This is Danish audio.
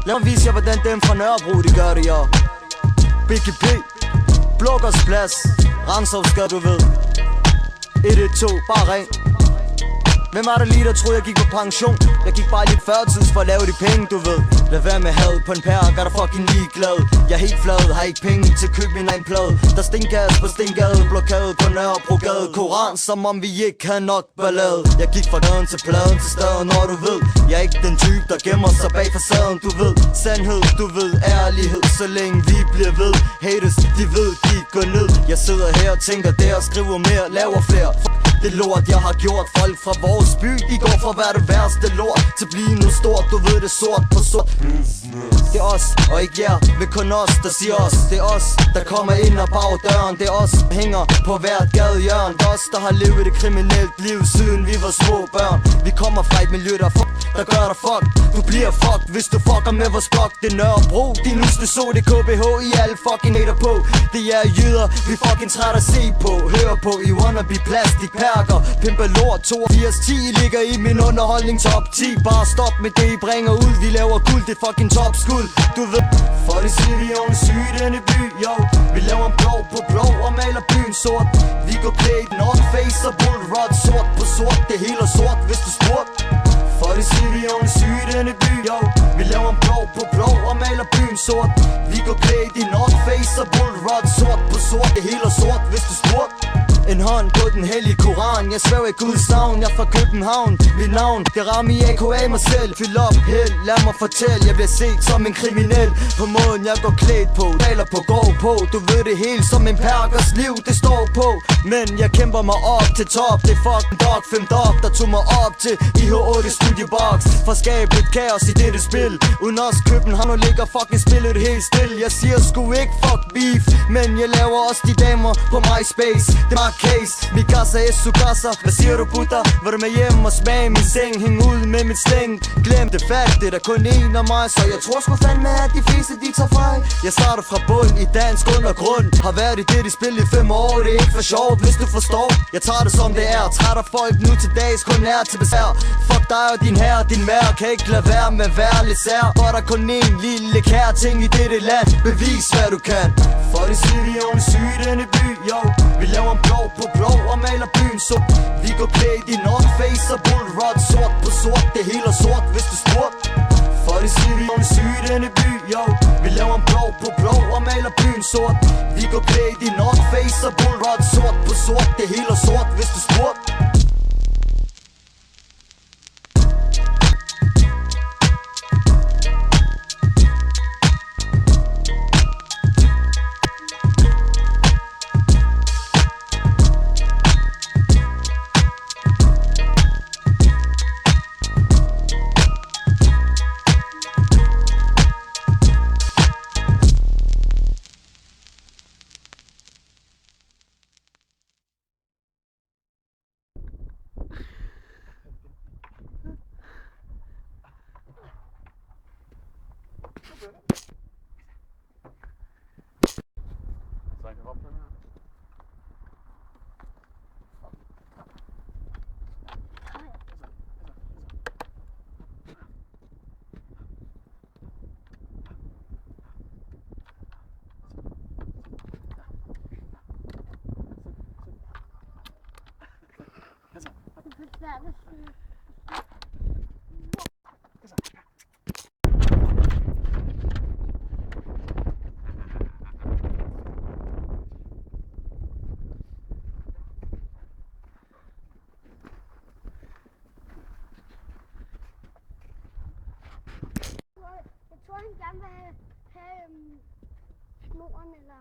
Lad mig vise jer, hvordan dem fra Nørrebro, de gør det, jo. BGP, Blågårdsplads, Rensovsgade, du ved. 112, bare ring. Hvem var der lige, der troede, jeg gik på pension? Jeg gik bare lidt førtids for at lave de penge, du ved. Lad være med had på en perk, er der fucking ligeglad. Jeg er helt flad, har ikke penge til at købe min egen plade. Der er stengas på Stengade, blokade på Nørrebrogade. Koran, som om vi ikke havde nok ballade. Jeg gik fra gaden til pladen til staden, når du ved. Jeg er ikke den type, der gemmer sig bag facaden, du ved. Sandhed, du ved, ærlighed, så længe vi bliver ved. Haters, de ved, de går ned. Jeg sidder her og tænker der, skriver mere, laver flere. Det lort jeg har gjort. Folk fra vores by, de går fra at være det værste lort til blive noget stort, du ved det sort på sort. Det er os, og ikke jer, men kun os, der siger os. Det er os, der kommer ind og bag døren. Det er os, der hænger på hvert gadehjørne. Det er os, der har levet et kriminelt liv, siden vi var små børn. Vi kommer fra et miljø, der gør dig fuck. Du bliver fucked, hvis du fucker med vores blok. Det er Nørrebro, din udste så det KBH, I alle fucking hater på. Det er jyder, vi fucking træt at se på. Hør på, I wanna be plastic perker. Pimper lort, 82-10 ligger i min underholdning top 10. Bare stop med det, I bringer ud. Vi laver guld, det er fucking topskud. Du ved, for det siger vi er syge i denne by, yo. Vi laver en blå på blå og maler byen sort. Vi går klædt North Face og Bullrod. Sort på sort, det hele er sort, hvis du spurgt. For det siger vi er syge i denne by, yo. Vi laver en blå på blå og maler byen sort. Vi går klædt i North Face og Bullrod. Sort på sort, det hele er sort, hvis du spurgt. En hånd på den hellige Koran. Jeg svæver i Guds navn, jeg er fra København. Mit navn, det rammer i AKA mig selv. Fyld op, held, lad mig fortælle. Jeg bliver set som en kriminel på måden jeg går klædt på. Taler på, går på, du ved det hele som en perkers liv, det står på. Men jeg kæmper mig op til top. Det er fucking dog, 5 dog, der tog mig op til IH8 Studiebox. For at skabe et kaos i dette spil. Uden os København og ligger fucking spillet helt stille. Jeg siger sgu ikke fuck beef, men jeg laver også de damer på MySpace. Det er case, Mikasa es Sukasa. Hvad siger du gutter? Var du med hjem og smag min seng? Hæng ud med mit slæng. Glem det fakt, det er der kun en af mig. Så jeg tror sgu fandme at de fleste de tager fejl. Jeg starter fra bund i dansk undergrund. Har været i det de spil i 5 år. Det er ikke for sjovt, hvis du forstår. Jeg tager det som det er. Trætter folk nu til dags, kun er til besvær. Fuck dig og din herre, din mær. Kan ikke lade være med at være lidt sær. For der er kun en lille kære ting i dette land. Bevis hvad du kan. For det siger vi er syge i denne by, yo. Vi laver en blå på blå og maler byen så. Vi går klædt i North Face og Bullrod. Sort på sort, det hele er sort, hvis du spurgt. For det siger vi er syge i denne by, yo. Vi laver en blå på blå og maler byen sort. Vi går klædt i North Face og Bullrod. Sort på sort, det hele er sort, hvis du spurgt. Jeg tror, han gerne vil have snoren, eller...